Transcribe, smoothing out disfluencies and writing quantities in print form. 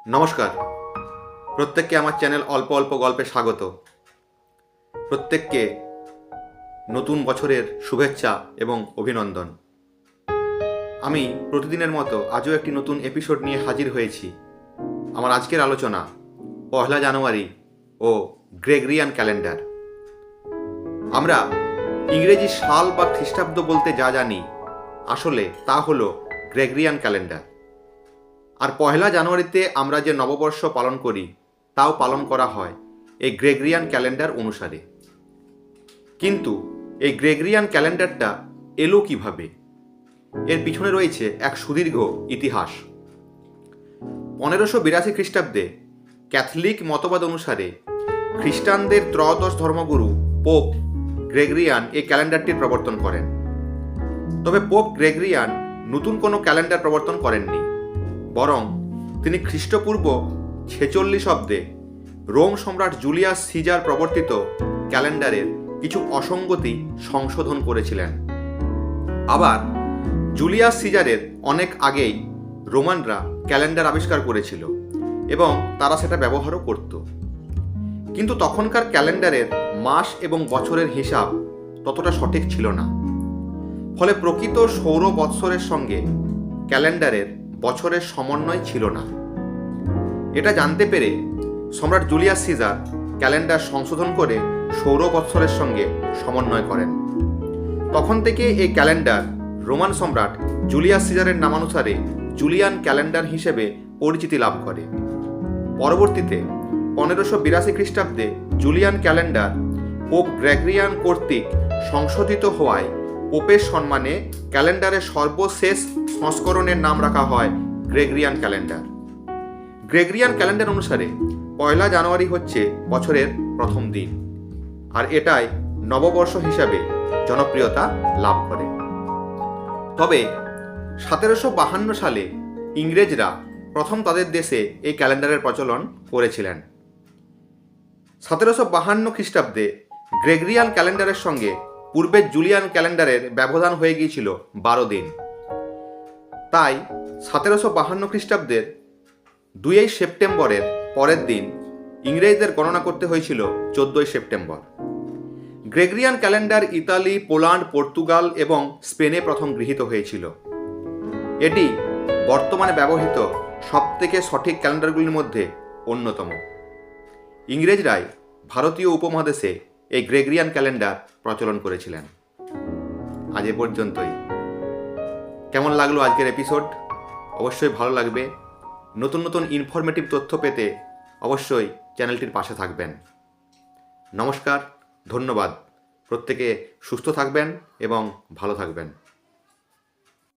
নমস্কার। প্রত্যেককে আমার চ্যানেল অল্প অল্প গল্পে স্বাগত। প্রত্যেককে নতুন বছরের শুভেচ্ছা এবং অভিনন্দন। আমি প্রতিদিনের মতো আজও একটি নতুন এপিসোড নিয়ে হাজির হয়েছি। আমার আজকের আলোচনা পয়লা জানুয়ারি ও গ্রেগরিয়ান ক্যালেন্ডার। আমরা ইংরেজি সাল বা খ্রিস্টাব্দ বলতে যা জানি, আসলে তা হলো গ্রেগরিয়ান ক্যালেন্ডার। আর পয়লা জানুয়ারিতে আমরা যে নববর্ষ পালন করি তাও পালন করা হয় এই গ্রেগরিয়ান ক্যালেন্ডার অনুসারে। কিন্তু এই গ্রেগরিয়ান ক্যালেন্ডারটা এলো কিভাবে? এর পিছনে রয়েছে এক সুদীর্ঘ ইতিহাস। 1582 খ্রিস্টাব্দে ক্যাথলিক মতবাদ অনুসারে খ্রিস্টানদের ত্রয়োদশ ধর্মগুরু পোপ গ্রেগরিয়ান এই ক্যালেন্ডারটির প্রবর্তন করেন। তবে পোপ গ্রেগরিয়ান নতুন কোনো ক্যালেন্ডার প্রবর্তন করেননি, বরং তিনি খ্রিস্টপূর্ব 46 অব্দে রোম সম্রাট জুলিয়াস সিজার প্রবর্তিত ক্যালেন্ডারের কিছু অসঙ্গতি সংশোধন করেছিলেন। আবার জুলিয়াস সিজারের অনেক আগেই রোমানরা ক্যালেন্ডার আবিষ্কার করেছিল এবং তারা সেটা ব্যবহারও করত। কিন্তু তখনকার ক্যালেন্ডারের মাস এবং বছরের হিসাব ততটা সঠিক ছিল না। ফলে প্রকৃত সৌর বৎসরের সঙ্গে ক্যালেন্ডারের বছরের সমন্বয় ছিল না। এটা জানতে পেরে সম্রাট জুলিয়াস সিজার ক্যালেন্ডার সংশোধন করে সৌর বৎসরের সঙ্গে সমন্বয় করেন। তখন থেকে এই ক্যালেন্ডার রোমান সম্রাট জুলিয়াস সিজারের নামানুসারে জুলিয়ান ক্যালেন্ডার হিসেবে পরিচিতি লাভ করে। পরবর্তীতে 1582 খ্রিস্টাব্দে জুলিয়ান ক্যালেন্ডার পোপ গ্রেগরিয়ান কর্তৃক সংশোধিত হওয়ায় পোপের সম্মানে ক্যালেন্ডারের সর্বশেষ সংস্করণের নাম রাখা হয় গ্রেগরিয়ান ক্যালেন্ডার। গ্রেগরিয়ান ক্যালেন্ডার অনুসারে পয়লা জানুয়ারি হচ্ছে বছরের প্রথম দিন, আর এটাই নববর্ষ হিসাবে জনপ্রিয়তা লাভ করে। তবে 1752 সালে ইংরেজরা প্রথম তাদের দেশে এই ক্যালেন্ডারের প্রচলন করেছিলেন। 1752 খ্রিস্টাব্দে গ্রেগরিয়ান ক্যালেন্ডারের সঙ্গে পূর্বের জুলিয়ান ক্যালেন্ডারের ব্যবধান হয়ে গিয়েছিল 12 দিন। তাই 1752 খ্রিস্টাব্দের 2 সেপ্টেম্বরের পরের দিন ইংরেজদের গণনা করতে হয়েছিল 14 September. Gregorian calendar Italy, Poland, Portugal এবং স্পেনে প্রথম গৃহীত হয়েছিল। এটি বর্তমানে ব্যবহৃত সবথেকে সঠিক ক্যালেন্ডারগুলির মধ্যে অন্যতম। ইংরেজরাই ভারতীয় উপমহাদেশে এই গ্রেগরিয়ান ক্যালেন্ডার প্রচলন করেছিলেন। আজ এ পর্যন্তই। কেমন লাগলো আজকের এপিসোড? অবশ্যই ভালো লাগবে। নতুন নতুন ইনফরমেটিভ তথ্য পেতে অবশ্যই চ্যানেলটির পাশে থাকবেন। নমস্কার, ধন্যবাদ। প্রত্যেকে সুস্থ থাকবেন এবং ভালো থাকবেন।